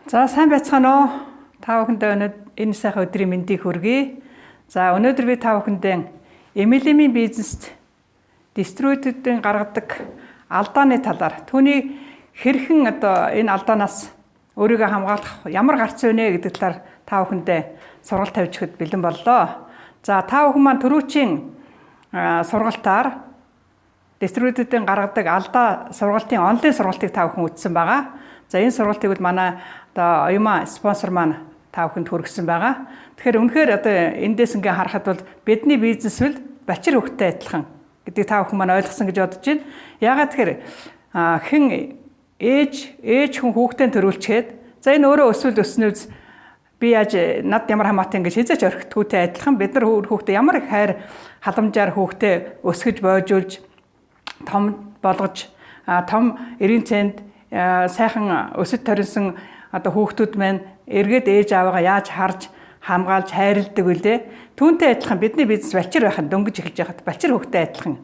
За сайн байцгаана уу? Та бүхэндээ энэ сайхан өдрийн мэндийг хүргэе. За өнөөдөр би та бүхэндээ MLM-ийн бизнест дистрибьюторуудын гаргадаг алдааны талаар түүний хэрхэн энэ алдаанаас өөрийгөө хамгаалах ямар гарц вэ гэдэг талаар та бүхэндээ сургалт тавьж өгөхөд бэлэн боллоо. За та бүхэн маань түрүүчийн сургалтаар дистрибьюторуудын гаргадаг алдаа сургалтын онлайн сургалтыг та бүхэн үзсэн байгаа. За энэ сургалтыг бол манай оюума спонсор маань та бүхэнд хүргэсэн байгаа. Тэгэхээр үнэхээр эндээс ингээ харахад бол бидний бизнес бол бачир хөвгтэй адилхан гэдгийг та бүхэн маань ойлгосон гэж бодож байна. Яагаад тэгэхээр хэн ээж хүн хүүхдээ төрүүлчихэд за энэ өөрөө өсвөл өснөөс би яаж над ямар хамаатай ингэж хязгаарч орхитгүйтэй адилхан бид нар хүүхдээ ямар их хайр халамжаар хүүхдээ өсгөж боожуулж том болгож том эрийн цэнд сайхан өсөж торинсон хүүхдүүд маань эргээд ээж аваагаа яаж харж хамгаалж хайрладаг үлээ. Түүнтэй адилхан бидний бизнес балчир байхад дөнгөж эхэлж байхад балчир хөвгтэй адилхан.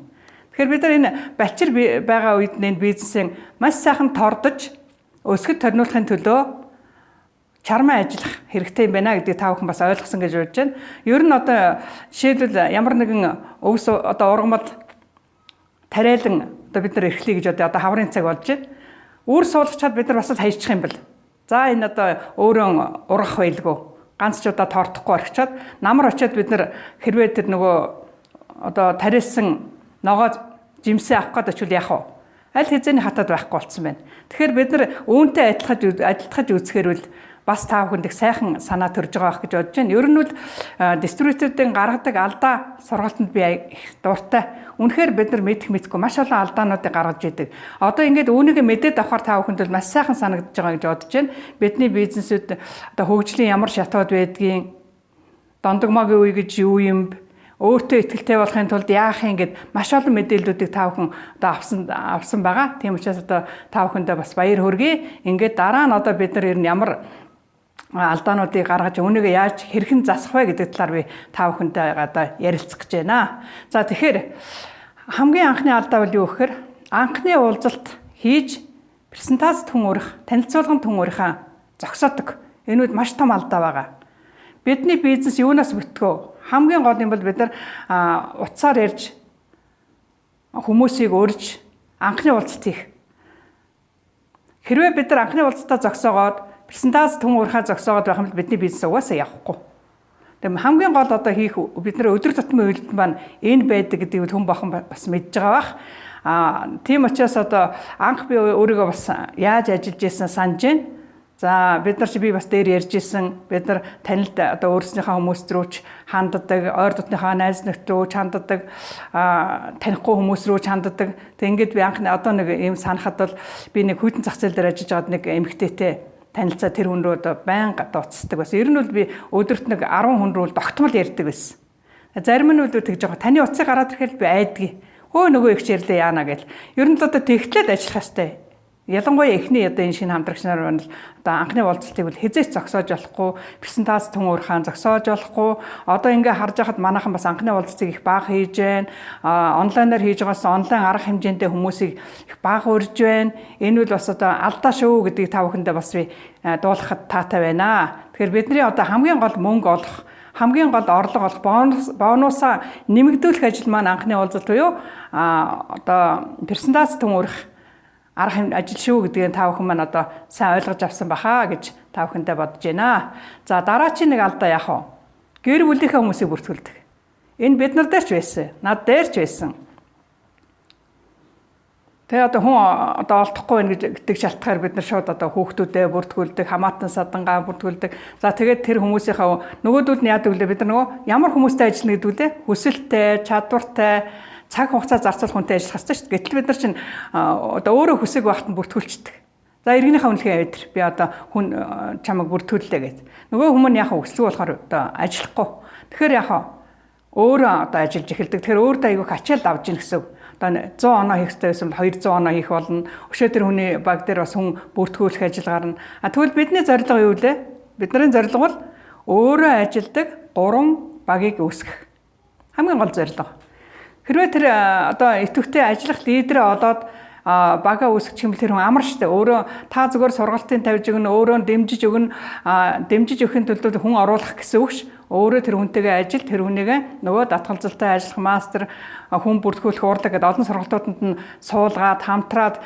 Тэгэхээр бид нар энэ балчир байгаа үед энэ бизнесийн маш сайхан тордож өсгөж торниулахын төлөө чармаа ажиллах хэрэгтэй юм байна гэдгийг та бүхэн бас ойлгосон гэж бодож байна. Ер нь жишээлбэл ямар нэгэн өвс ургамал тариалан бид нар эрхлэе гэж хаврын цаг болж байна. Үр суулгачаад бид нар бас хайчих юм бэл. За энэ өөрөө ургах байлгүй. Ганц ч тоортохгүй орчоод намар очиод бид нар хэрвээ тэр нөгөө тариалсан ногоо жимсээ авах гээд очивол яах вэ? Аль хэзээний хатаад байхгүй болцсон байна. Тэгэхээр бид нар үүнтэй адилтгаж үзэхэрвэл бас та бүхэнд их сайхан санаа төрж байгаа гэж бодож байна. Ер нь бол дистрибьюторуудын гаргадаг алдаа сургалтанд би их дуртай. Үнэхээр бид нар мэдхгүй маш олон алдаануудыг гаргаж идэг. Одоо ингээд үүнийг мэдээд авахар та бүхэнд бол маш сайхан санагдаж байгаа гэж бодож байна. Бидний бизнесүүд хөгжлийн ямар шатууд байдгийг, дондогмогийн үе гэж юу юм, өөртөө ихтэй болохын тулд яах юм гэд маш олон мэдээллүүдийг та бүхэн авсан байгаа. Тийм учраас та бүхэндээ бас баяр хүргэе. Ингээд дараа нь бид нар ямар алдаануудыг гаргаж үүнийг яаж хэрхэн засах вэ гэдэг талаар би та бүхэнтэй ярилцах гэж байна. За тэгэхээр хамгийн анхны алдаа бол юу гэхээр анхны уулзалт хийж презентацид хүн урих, танилцуулганд хүн урихаа зогсоодог. Энэ үед маш том алдаа байгаа. Бидний бизнес юунаас бүтгөө? Хамгийн гол юм бол бид нар утсаар ярьж хүмүүсийг урьж анхны уулзалт хийх. Хэрвээ бид нар анхны уулзалтаа зогсоогоод презентац хүн урахаа зогсоогоод байх юм бол бидний бизнес угаасаа явахгүй. Тэгм хамгийн гол хийх бид нар өдөр тутмын үйлдэл маань энэ байдаг гэдгийг хүн бахан бас мэдж байгаа бах. Тийм учраас анх би өөрийгөө бас яаж ажиллаж ийсэн санаж байна. За бид нар би бас дээр ярьж ийсэн бид нар танилд өөрснийхөө хүмүүст рүү ч ханддаг, ойр дотныхоо найз нөхд рүү ч ханддаг, танихгүй хүмүүс рүү ч ханддаг. Тэг ингээд би анхны нэг юм санахад бол би нэг хүйтэн зах зээл дээр ажиллаж байгаад нэг эмэгтэйтэй танилцаа тэр хүн рүү байнга дууцдаг бас. Ер нь бол би өдөрт нэг 10 хүн рүү тогтмол ярьдаг байсан. Зарим нь бол тэгж байгаа. Таны утсыг гараад ирэхэд би айдгийг. Хөө нөгөө их чирлээ яана гэл. Ер нь тэгтлээд ажиллах хэвээр. Ялангуяа эхний энэ шинэ хамтрагч нар бол анхны уулзалтыг бол хизээч зогсоож болохгүй, презентац тун уурхаан зогсоож болохгүй. Ингээ харж байхад манайхан бас анхны уулзалтыг их бага хийж байна. Онлайнаар хийж байгаас онлайн арга хэмжээндээ хүмүүсийг их бага урьж байна. Энэ бол бас алдаа шүү гэдгийг та бүхэндээ бас би дуулгахад таатай байна. Тэгэхээр бидний хамгийн гол мөнгө олох, хамгийн гол орлого олох, бонусаа нэмэгдүүлэх ажил маань анхны уулзалт буюу презентац тун уурах арга ажил шүү гэдгийг та бүхэн маань сайн ойлгож авсан баха гэж та бүхэндээ бодож байна. За дараачийн нэг алдаа яах вэ? Гэр бүлийнхээ хүмүүсийг бүртгүүлдэг. Энэ бид нар дээр ч байсан, над дээр ч байсан. Тэгээ хүн олдохгүй байна гэдэг шалтгаанаар бид нар шууд хүүхдүүдээ бүртгүүлдэг, хамаатан садангаа бүртгүүлдэг. За тэгээд тэр хүмүүсийнхээ нөгөөдүүд нь яадаг вэ? Бид нар ямар хүмүүстэй ажиллана гэдэг үлээ? Хүсэлттэй, чадвартай, цаг хугацаа зарцуулах хүнтэй ажиллах хэрэгтэй шүү дээ. Гэтэл бид нар чинь өөрөө хүсэг байхад нь бүртгүүлчихдэг. За иргэнийхээ үнэлгээ авъя. Би хүн чамайг бүртгүүллээ гэд. Нөгөө хүмүүс яах вэ? Хүслэг болохоор ажиллахгүй. Тэгэхээр яах вэ? Өөрөө ажиллаж эхэлдэг. Тэгэхээр өөртөө айгүйх ачаал авж ийн гэсэн. 100 оноо хийх хэрэгтэй байсан бол 200 оноо хийх болно. Өшөө тэр хүний баг дээр бас хүн бүртгүүлэх ажил гарна. Тэгвэл бидний зорилго юу вэ? Бидний зорилго бол өөрөө ажилдаг 3 багийг үүсгэх. Хамгийн гол зорилго. Хэрвээ тэр идэвхтэй ажиллах лидерээ олоод бага үүсгэх юм тэр хүн амар штэ. Өөрөө та зүгээр сургалтын тавьж өгнө, өөрөө дэмжиж өгнө, дэмжиж өгөхийн тулд хүн оруулах гэсэн үг ш. Өөрөө тэр хүнтэйгээ ажил, тэр хүнийгээ нөгөө татгалзалтай ажиллах мастер, хүн бүртгүүлэх урлаг гэдэг олон сургалтууданд нь суулгаад, хамтраад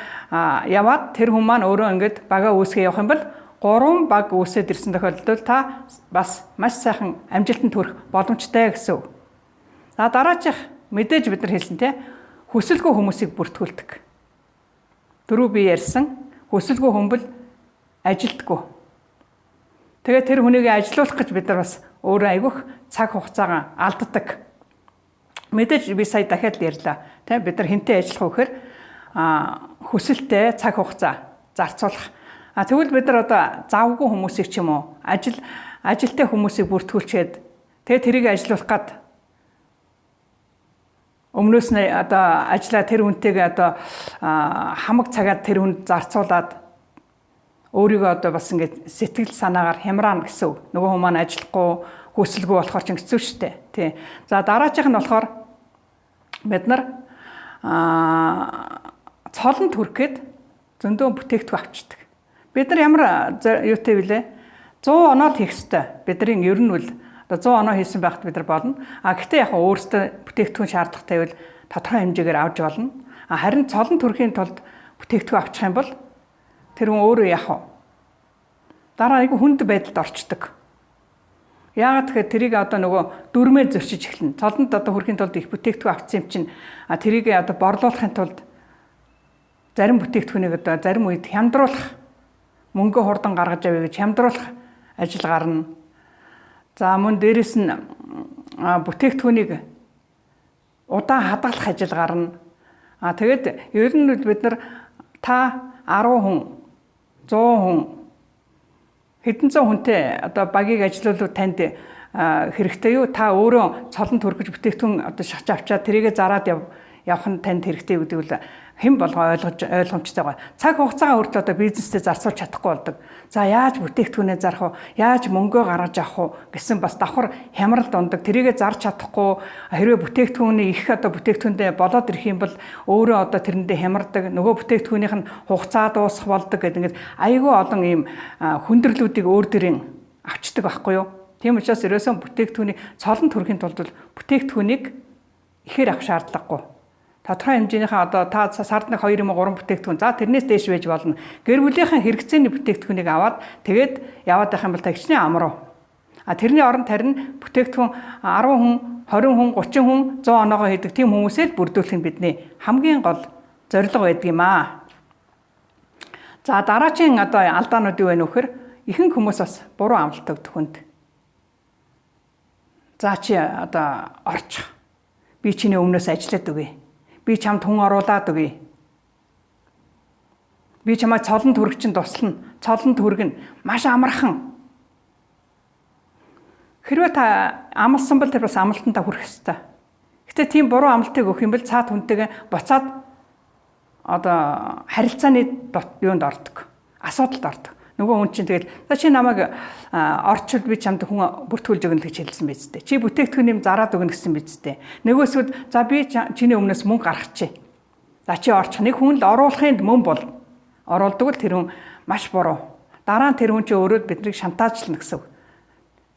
яваад тэр хүн маань өөрөө ингээд бага үүсгэх явах юм бол 3 баг үүсээд ирсэн тохиолдолд та бас маш сайхан амжилтанд хүрэх боломжтой гэсэн үг. За дараачих мэдээж бид нар хэлсэн те хүсэлгүй хүмүүсийг бүртгүүлдэг. Дөрөв би ярьсан хүсэлгүй хүмбэл ажилдгүй. Тэгээд тэр хүнийг ажилуулах гэж бид нар бас өөрөө айгүйх цаг хугацаагаа алддаг. Мэдээж би сая дахиад ярьлаа. Тэ бид нар хинтээ ажиллах вэ гэхээр хүсэлтэй цаг хугацаа зарцуулах. Тэгвэл бид нар одоо завгүй хүмүүсийг ч юм уу ажилтай хүмүүсийг бүртгүүлчихэд тэгээ тэрийг ажилуулах гад өмнөөс нь одоо ажиллаа тэр хүнтэйгээ одоо хамаг цагаад тэр хүнд зарцуулаад өөрийгөө одоо бас ингээд сэтгэл санаагаар хямраана гэсэн үг. Нөгөө хүмүүс маань ажиллахгүй хүсэлгүй болохоор ч ингэсэн шүү дээ. Тий. За дараачих нь болохоор бид нар цолонд хүрэхэд зөндөө бүтээгдэхүүн авчдаг. Бид нар ямар юутай вүлээ 100 оноо хийх ёстой. Бидний ер нь үл одоо 100 оноо хийсэн байхад бид нар болно. Гэхдээ яг өөрөөсөө бүтээгдэхүүн шаардлагатай бол тодорхой хэмжээгээр авч болно. Харин цолонд хүрэхийн тулд бүтээгдэхүүн авчих юм бол тэр хүн өөрөө яах вэ? Дараа айгүй хүнд байдалд орчдөг. Яагаад тэгэхээр тэрийг одоо нөгөө дүрмээр зөрчиж эхэлнэ. Цолонд одоо хүрэхийн тулд их бүтээгдэхүүн авсан юм чинь тэрийг одоо борлуулахын тулд зарим бүтээгдэхүүнийг одоо зарим үед хямдруулах мөнгө хурдан гаргаж авъя гэж хямдруулах ажил гарна. За мөн дээрэс нь бүтээгдэхүүнийг удаан хадгалах ажил гарна. Тэгээд ер нь бид нар та 10 хүн 100 хүн хэдэн зуун хүнтэй одоо багийг ажилуулдаг танд хэрэгтэй юу? Та өөрөө цолонд хүргэж бүтээгдэхүүн одоо шахаж авчаад тэрийгэ зараад явах нь танд хэрэгтэй гэдэг үл хэн болгоо ойлгомжтой байгаа. Цаг хугацаагаа хүртэл одоо бизнестэй зарцуулж чадахгүй болдог. За яаж бүтээгдэхүүнээ зарах вэ? Яаж мөнгөө гаргаж авах вэ гэсэн бас давхар хямрал дундаг. Тэрийгэ зарж чадахгүй хэрвээ бүтээгдэхүүний их одоо бүтээгдэхүүндээ болоод ирэх юм бол өөрөө одоо тэрэндээ хямардаг. Нөгөө бүтээгдэхүүнийх нь хугацаа дуусах болдог гэдэг ингээд айгүй олон ийм хүндрэлүүдийг өөр дөрийн авчдаг байхгүй юу? Тийм учраас ерөөсөн бүтээгдэхүүний цолонд хүрэхийн тулд бүтээгдэхүүнийг ихээр авах шаардлагагүй. Тодорхой хэмжээнийхээ одоо та сард нэг 2 юм уу 3 бүтээгдэхүүн за тэрнээс дээш байж болно. Гэр бүлийнхээ хэрэгцээний бүтээгдэхүүнийг аваад тэгээд яваад байх юм бол тагчны амруу. Тэрний оронд харин бүтээгдэхүүн 10 хүн, 20 хүн, 30 хүн 100 оноогоо хийдэг тийм хүмүүсээ л бүрдүүлэх нь бидний хамгийн гол зорилго байдаг юм аа. За дараагийн одоо алдаанууд юу вэ нөхөр? Ихэнх хүмүүс бас буруу амлалтад хүнд. За чи одоо орчих. Би чиний өмнөөс ажиллаад өгье. Би чамд хүн оруулаад өгье. Би чамайг цолонд хүрэх чинь туслана. Цолонд хүргэн маш амархан. Хэрвээ та амлсан бол тэр бас амлалтанд хүрэх ёстой. Гэтэ тийм буруу амлалтыг өгөх юм бол цаад хүнтэйгээ буцаад одоо харилцааны юунд ордог. Асуудалд ордог. Нөгөө хүн чинь тэгэл за чи намайг орчвол би чамд хүн бүртгүүлж өгнө гэж хэлсэн биз дээ. Чи бүтээгдэхүүн юм зараад өгнө гэсэн биз дээ. Нөгөөсөд за би чиний өмнөөс мөнгө гаргачих. За чи орчих. Нэг хүн л оруулахын мөн бол оруулдаг л тэр хүн маш буруу. Дараа нь тэр хүн чинь өөрөө биднийг шантаажлна гэсэн үг.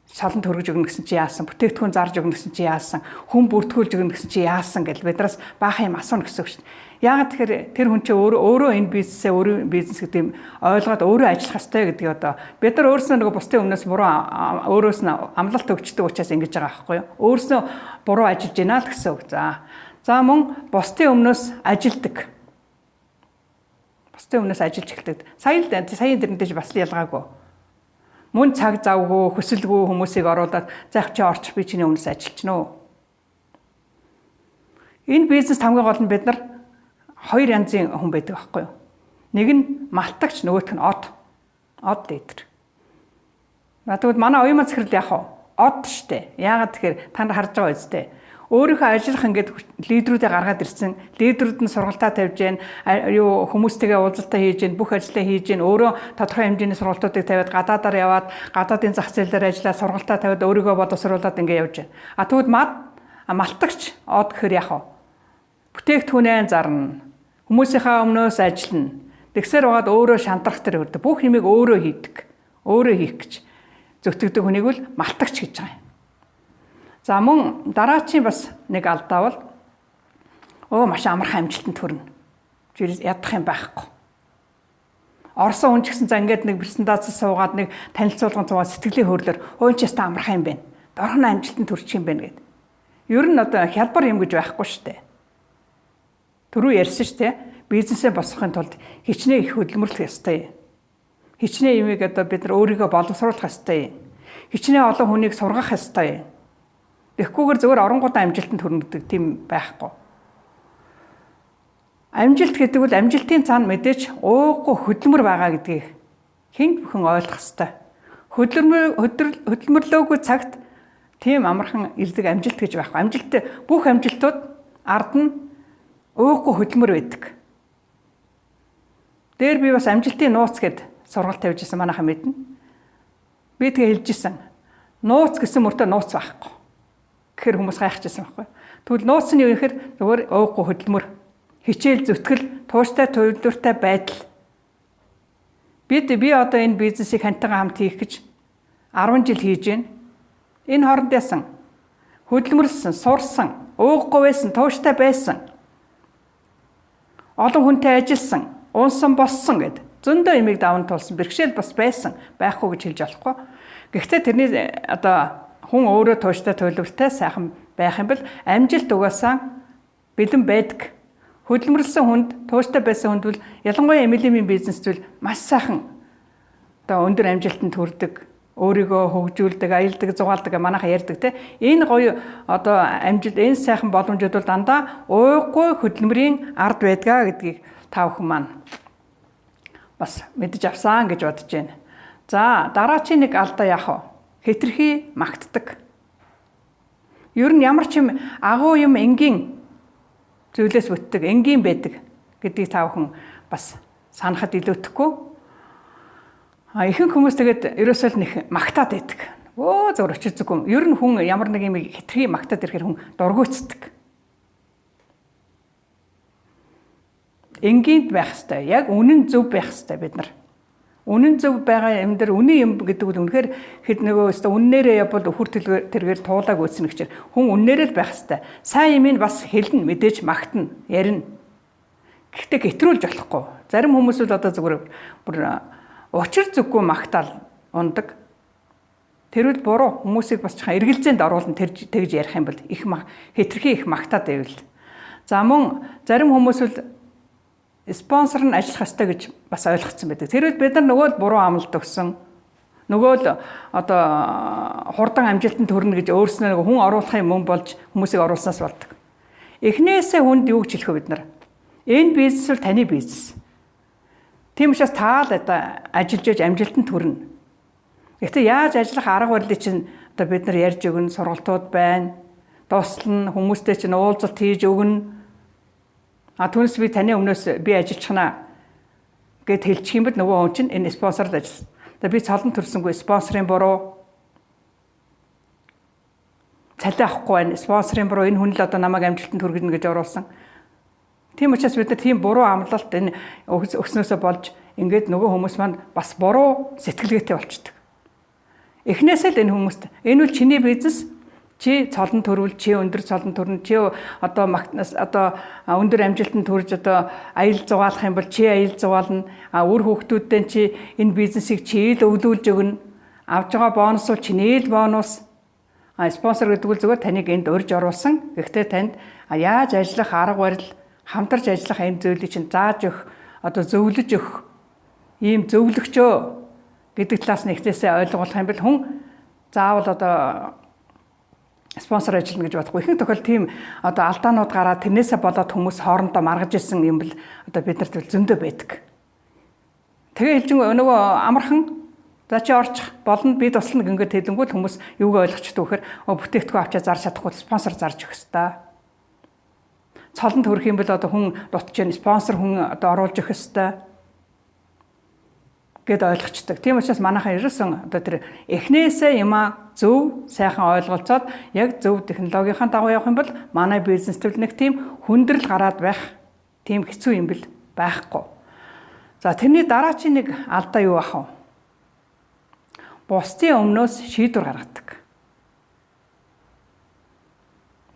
Цолонд хүргэж өгнө гэсэн чи яасан? Бүтээгдэхүүн зарж өгнө гэсэн чи яасан? Хүн бүртгүүлж өгнө гэсэн чи яасан гэж бидраас баах юм асууна гэсэн үг шүү дээ. Яагаад тэгэхээр тэр хүн чинь өөрөө энэ бизнесээ өөрөө бизнес гэдэг юм ойлгоод өөрөө ажиллах хэрэгтэй гэдгийг одоо бид нар өөрснөө нөгөө бусдын өмнөөс буруу өөрөөс нь амлалт өгчдөг учраас ингэж байгаа байхгүй юу? Өөрснөө буруу ажиллаж байна л гэсэн үг. За мөн бусдын өмнөөс ажилдаг. Бусдын өмнөөс ажиллаж эхэлдэг. Сая дэрнтэй бас ялгаагүй. Мөн цаг завгүй, хүсэлгүй хүмүүсийг оруулаад заах чи орчих би чиний өмнөөс ажиллачна уу? Энэ бизнес хамгийн гол нь бид нар 2 янзын хүн байдаг байхгүй юу? Нэг нь малтагч, нөгөөх нь од лидер. Тэгвэл манай оюун захирал яах вэ? Од штэ. Яагаад тэгэхээр та нар харж байгаа үстэй. Өөрийнхөө ажиллах ингээд лидерүүдээ гаргаад ирсэн. Лидерүүд нь сургалтаа тавьж гэн, хүмүүстэйгээ уулзалтаа хийж гэн, бүх ажлаа хийж гэн, өөрөө тодорхой хэмжээний сургалтуудыг тавиад гадаадаар яваад, гадаадын зах зээл дээр ажиллаад сургалтаа тавиад өөрийгөө боловсруулад ингээд явж байна. Тэгвэл малтагч од гэхээр яах вэ? Бүтээгдэхүүнээ зарна. Хүмүүсийнхаа өмнөөс ажиллана. Тэгсээр угаад өөрөө шантрах төр өрдө. Бүх юмыг өөрөө хийдэг. Өөрөө хийх гэж зөвтгдөг хүнийг бол малтагч гэж байгаа юм. За мөн дараачийн бас нэг алдаа бол маш амархан амжилтанд хүрнэ. Ядах юм байхгүй. Орсон хүн ч гэсэн за ингээд нэг презентац суугаад нэг танилцуулган цугаад сэтгэлийн хөдлөөр энэ ч яста амархан юм байна. Дорхон амжилтанд хүрчих юм байна гэд. Ер нь одоо хялбар юм гэж байхгүй шүү дээ. Түрүү ярьсан шүү дээ. Бизнесээ босгохын тулд хичнээн их хөдөлмөрлөх ёстой. Хичнээн юмыг одоо бид нар өөрийгөө боловсруулах ёстой. Хичнээн олон хүнийг сургах ёстой. Тэгэхгүйгээр зөвөр оронгуудаа амжилтанд хүрнэ гэдэг тийм байхгүй. Амжилт гэдэг бол амжилтын цаана мэдээж ууггүй хөдөлмөр байгаа гэдгийг хэн бүхэн ойлгох ёстой. Хөдөлмөрлөөгүй цагт тийм амархан ирдэг амжилт гэж байхгүй. Амжилт бүх амжилтууд ард нь ууггүй хөдөлмөр байдаг. Дээр би бас амжилтын нууц гэд сургалт тавьж ирсэн манайхан мэднэ. Би тэгээ хэлж ирсэн. Нууц гэсэн мөртөө нууц байхгүй. Гэхэр хүмүүс гайхажсэн байхгүй. Тэгвэл нууц нь юу гэхээр зөвхөн ууггүй хөдөлмөр, хичээл зүтгэл, тууштай төлөвлөлттэй байдал. Би одоо энэ бизнесийг хантайгаа хамт хийх гэж 10 жил хийж байна. Энэ хооронд яасан? Хөдөлмөрлсөн, сурсан, ууггүй байсан, тууштай байсан. Олон хүнтэй ажилласан, унсан боссон гэд. Зөндөө имийг даван тулсан, бэрхшээл бас байсан, байхгүй гэж хэлж болохгүй. Гэхдээ тэрний одоо хүн өөрөө тууштай төлөвлөлттэй сайхан байх юм бол амжилт угаасаа бэлэн байдаг. Хөдөлмөрлсөн хүнд, тууштай байсан хүнд бол ялангуяа MLM-ийн бизнест бол маш сайхан одоо өндөр амжилтанд хүрдэг, өөрийгөө хөгжүүлдэг, аялдаг, зугаалдаг манайха ярьдаг те. Энэ гоё одоо амжилт, энэ сайхан боломжууд бол дандаа ууггүй хөдөлмөрийн ард байдгаа гэдгийг та бүхэн маань бас мэдэж авсан гэж бодож байна. За дараачийн нэг алдаа яах вэ? Хэтэрхий магтдаг. Ер нь ямар ч юм агуу юм энгийн зүйлээс бүтдэг, энгийн байдаг гэдгийг та бүхэн бас санахад илүүтэхгүй. Ихэнх хүмүүс тэгээд ерөөсөө л нэг магтаад байдаг. Зөөр очиж зүггүй. Ер нь хүн ямар нэг юм хэтэрхий магтаад ирэхээр хүн дургуйцдаг. Энгийнт байх хэрэгтэй. Яг үнэн зөв байх хэрэгтэй бид нар. Үнэн зөв байгаа юм дээр үнэн юм гэдэг нь үнэхээр хэд нөгөө өстө үннээрээ явбал өхөр тэргээр туулааг үүснэ гэчээр хүн үннээрээ л байх хэрэгтэй. Сайн юм бас хэлнэ, мэдээж магтана, ярина. Гэхдээ гэтрүүлж болохгүй. Зарим хүмүүс бол одоо зүгээр бүр учир зүггүй магтаал ундаг. Тэр үл буруу хүмүүсийг бас чаха эргэлзээнд оруулна тэгж ярих юм бол их хэтэрхий их магтаад байвал. За мөн зарим хүмүүс бол спонсор нь ажиллах ёстой гэж бас ойлгоцсон байдаг. Тэр үл бид нар нөгөө л буруу амлалт өгсөн. Нөгөө л одоо хурдан амжилтанд хүрнэ гэж өөрснөө нэг хүн оруулахын мөн болж хүмүүсийг оруулснаас болдог. Эхнээсээ хүнд юу гэж хэлэх вэ бид нар? Энэ бизнес бол таны бизнес. Тийм учраас та л одоо ажиллаж яж амжилтанд хүрнэ. Гэхдээ яаж ажиллах арга барилыг чинь одоо бид нар ярьж өгнө, сургалтууд байна. Дуслана, хүмүүстэй чинь уулзалт хийж өгнө. Түүнээс би таны өмнөөс би ажиллахнаа гэд хэлчих юм бол нөгөө хүн чинь энэ спонсорд ажилласан. Тэгээ би цалан төрсөнгүй спонсорын буруу. Цалин авахгүй байна. Спонсорын буруу энэ хүн л одоо намайг амжилтанд хүргэнэ гэж оруулсан. Тийм учраас бид нар тийм буруу амлалт энэ өгснөөсөө болж ингээд нөгөө хүмүүс маань бас буруу сэтгэлгээтэй болчдөг. Эхнээсээ л энэ хүмүүст энэ бол чиний бизнес, чи цолон төрүүл, чи өндөр цолон төрнө, чи одоо өндөр амжилтанд хүрж одоо аял зугаалах юм бол чи аял зугаална. Үр хүүхдүүдтэй чи энэ бизнесийг чи л өвлүүлж өгнө. Авж байгаа бонус бол чиний л бонус. Спонсор гэдэг нь зүгээр таныг энд урьж оруулсан. Гэхдээ танд яаж ажиллах арга барил, хамтарч ажиллах энэ зүйлийг чинь зааж өгөх, одоо зөвлөж өгөх ийм зөвлөгчөө гэдэг талаас нь ихнээсээ ойлгуулах юм бол хүн заавал одоо спонсор ажиллана гэж бодохгүй. Ихэнх тохиолдолд тийм одоо алдаанууд гараад тэрнээсээ болоод хүмүүс хоорондоо маргаж ирсэн юм бол одоо биднэрт зөндөө байдаг. Тэгээ хэлжин нөгөө амархан за чи орчих болно би туслана гингээд хэлэнгүүт хүмүүс юугаа ойлгочтой вэхээр бүтээгдэхүүн авчаа зарж чадахгүй спонсор зарж өгөх ёстой. Цолонд хүрэх юм бол одоо хүн дутж яа спонсор хүн одоо оруулж өгөх ёстой гэд ойлгочтой. Тийм учраас манайхан ерөөсөн одоо тэр эхнээсээ юмаа зөв сайхан ойлголцоод яг зөв технологийн дагуу явах юм бол манай бизнест нэг тийм хүндрэл гараад байх тийм хэцүү юм бэл байхгүй. За тэрний дараачийн нэг алдаа юу ах вэ? Бусдын өмнөөс шийдвэр гаргадаг.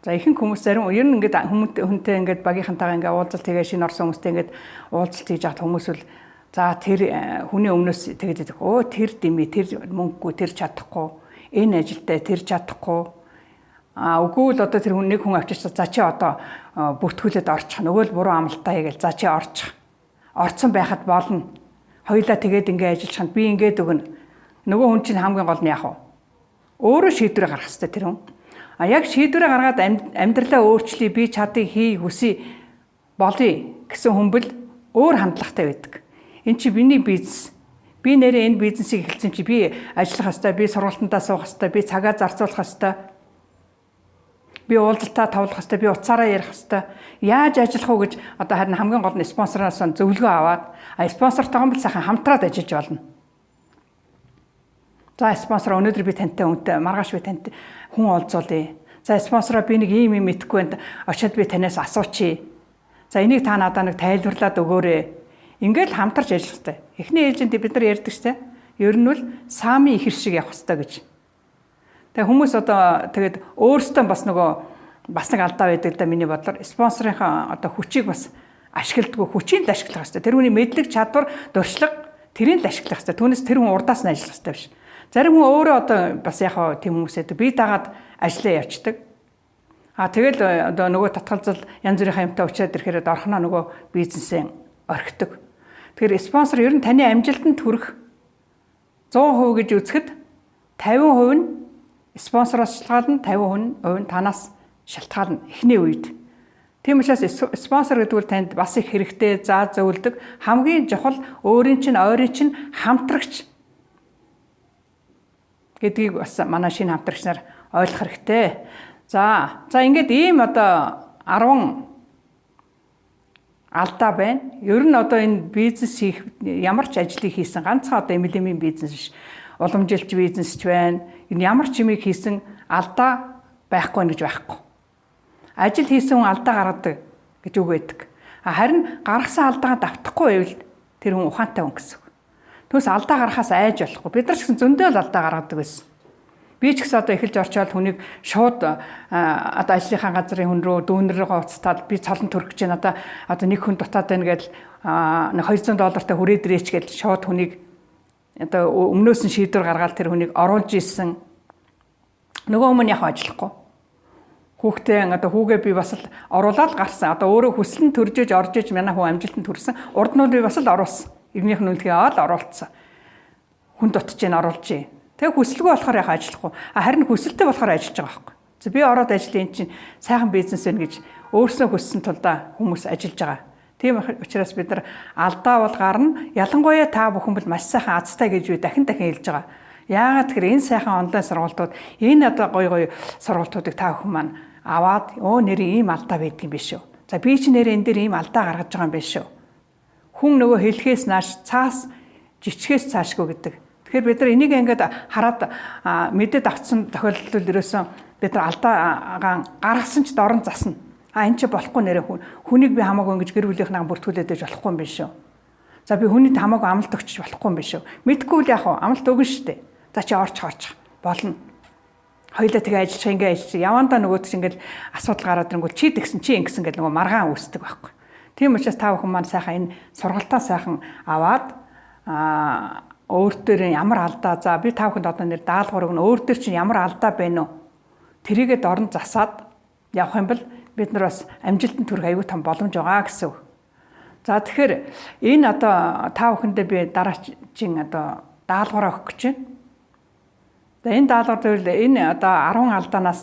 За ихэнх хүмүүс зарим ер нь ингээд хүнтэй ингээд багийнхантайгаа ингээд уулзалт тэгээ шинэ орсон хүмүүстэй ингээд уулзалт хийж байгаа хүмүүс бол за тэр хүний өмнөөс тэгээд өө тэр дими тэр мөнгөгүй тэр чадахгүй энэ ажилдаа тэр чадахгүй үгүй л одоо тэр хүн нэг хүн авчиж за чи одоо бүртгүүлээд орчих нөгөө л буруу амлалтаа хийгээл за чи орчих орцсон байхад болно хоёлаа тэгээд ингээд ажиллах нь би ингээд өгнө нөгөө хүн чинь хамгийн гол нь яах вэ өөрөө шийдвэр гаргах хэрэгтэй тэр хүн яг шийдвэрээ гаргаад амьдралаа өөрчлөе би чадыг хий хүсье болъё гэсэн хүмбэл өөр хандлагатай байдаг. Энд чи миний бизнес. Би нэрээ энэ бизнесийг эхэлсэн чи би ажиллах хэвээр, би сургалтандаа суух хэвээр, би цагаа зарцуулах хэвээр. Би уулзалтаа тавлах хэвээр, би уцаараа ярих хэвээр. Яаж ажиллах вэ гэж одоо харин хамгийн гол нь спонсороос зөвлөгөө аваад спонсортойгоо бол сайхан хамтраад ажиллаж болно. За спонсор өнөөдөр би тантай үнтэй маргааш би тантай хүн олзуулъя. За спонсороо би нэг ийм мэдхгүй байна. Очиод би танаас асуучий. За энийг та надад нэг тайлбарлаад өгөөрэй. Ингээл хамтарч ажиллах хэрэгтэй. Эхний ээлжинд бид нар ярьдаг шттэ. Ер нь бол саамын ихэр шиг явах хэрэгтэй гэж. Тэгээ хүмүүс одоо тэгээд өөрсдөө бас нэг алдаа байдаг да миний бодлоор спонсорынхаа одоо хүчийг бас ашигладаг, хүчийг л ашиглах хэрэгтэй. Тэр хүний мэдлэг чадвар, дуршлаг тэрийг л ашиглах хэрэгтэй. Түүнээс тэр хүн урдаас нь ажиллах хэрэгтэй биш. Зарим хүн өөрөө одоо бас яг тийм хүмүүсээ би дагаад ажиллаа явцдаг. Тэгэл одоо нөгөө татгалзал янз бүрийн юмтай уучраад ирэхээр орхоноо нөгөө бизнесээ орхидог. Тэгэхээр спонсор ер нь таны амжилтанд хүрэх 100% гэж үзэхэд 50% нь спонсороос шалтгаална, 50% нь танаас шалтгаална эхний үед. Тийм учраас спонсор гэдэг нь танд бас их хэрэгтэй, заа зөвлөдөг, хамгийн чухал өөрийн чинь ойрын чинь хамтрагч гэдгийг бас манай шинэ хамтрагч нар ойлгох хэрэгтэй. За ингээд ийм одоо 10 алдаа байна. Ер нь одоо энэ бизнес хийх ямар ч ажлыг хийсэн ганцхан одоо MLM-ийн бизнес биш. Уламжилч бизнес ч байна. Энэ ямар ч юмыг хийсэн алдаа байхгүй гэж байхгүй. Ажил хийсэн хүн алдаа гаргадаг гэж үг байдаг. Харин гаргасан алдаагаа давтахгүй байвал тэр хүн ухаантай хүн гэсэн. Түүнээс алдаа гаргахаас айж болохгүй. Бид нар ч гэсэн зөндөө л алдаа гаргадаг байсан. Би ч гэсэн одоо эхэлж орчоод хүнийг шууд одоо ажлынхаа газрын хүн рүү дүүнэрээ уцтаад би цолон төрөх гэж байна. Одоо нэг хүн дутаад байна гэж $200 хүрээд ирээч гэж шууд хүнийг одоо өмнөөс нь шийдвэр гаргаад тэр хүнийг оруулж исэн. Нөгөө өмнө яг ажиллахгүй. Хүүхдээ одоо хүүгээ би бас л оруулаад гарсан. Одоо өөрөө хүслэн төржиж орж иж манай хүү амжилтанд хүрсэн. Урд нь би бас л оруулсан. Ирнийх нь үлдгээ аваад оруулсан. Хүн дутж जैन оруулж जैन. Тэгээ хүсэлгүй болохоор яхаа ажиллахгүй. Харин хүсэлтэй болохоор ажиллаж байгаа байхгүй. За би ороод ажлын чинь сайхан бизнес байна гэж өөрснөө хүссэн тулдаа хүмүүс ажиллаж байгаа. Тийм учраас бид нар алдаа бол гарна. Ялангуяа та бүхэн бол маш сайхан азтай гэж би дахин хэлж байгаа. Яагаад тэгэхээр энэ сайхан онлайн сургалтууд, энэ одоо гоё сургалтуудыг та бүхэн маань аваад нэрээ ийм алдаа байдгийн биш үү. За би ч нэрээ энэ дээр ийм алдаа гаргаж байгаа юм биш үү. Хүн нөгөө хэлхээс нааш цаас жичгээс цаашгүй гэдэг. Тэгэхээр бид нар энийг ингээд хараад мэдээд авсан тохиолдолд ерөөсөн бид нар алдаагаа гаргасан ч дорн засна. Энэ ч болохгүй нэрээ хүнийг би хамаагүй ингэж гэр бүлийнхнээ бүртгүүлээд байж болохгүй юм биш үү. За би хүнийд хамаагүй амлалт өгч болохгүй юм биш үү. Мэдгүй л яг амлалт өгнө шүү дээ. За чи орч болно. Хоёлаа тэгээ ажиллах ингээ ажиллах. Явандаа нөгөөд чи ингээл асуудал гараад ирэнгүүт чи тэгсэн чи ингэсэн гэдэг нөгөө маргаан үүсдэг байхгүй. Тийм учраас та бүхэн маань сайхан энэ сургалтаа сайхан аваад өөртөө ямар алдаа за би та бүхэнд одоо нэр даалгавар өгнө. Өөртөө чинь ямар алдаа байна уу? Тэрийгээ дорн засаад явах юм бол бид нар бас амжилтанд хүрэх аюул том боломж байгаа гэсэн үг. За тэгэхээр энэ одоо та бүхэндээ би дараагийн одоо даалгавар өгөх гэж байна. Энэ даалгавар дээр энэ одоо 10 алдаанаас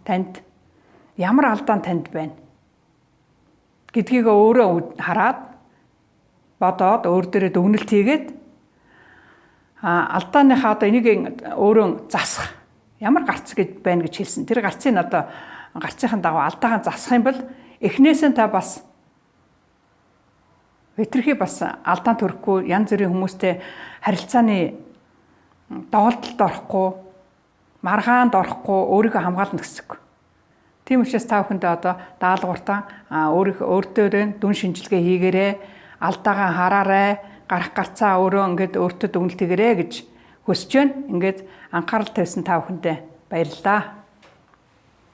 танд ямар алдаа танд байна гэдгийг өөрөө хараад бодоод өөр дээрээ дүгнэлт хийгээд алдааныхаа одоо энийг өөрөө засах ямар гарц гэж байна гэж хэлсэн. Тэр гарцыг одоо гарцынхаа дагуу алдаагаа засах юм бол эхнээсээ та бас хэтэрхий бас алдаан төрөхгүй янз бүрийн хүмүүстэй харилцааны доголдолд орохгүй, маргаанд орохгүй өөрийгөө хамгаална гэсэн үг. Тийм учраас та бүхэндээ одоо даалгавартаа өөртөө дүн шинжилгээ хийгээрэй, алдаагаа хараарай, гарах гарцаа өөрөө ингээд өөртөө дүгнэлт хийгээрэй гэж хүсэж байна. Ингээд анхаарал тавьсан та бүхэндээ баярлалаа.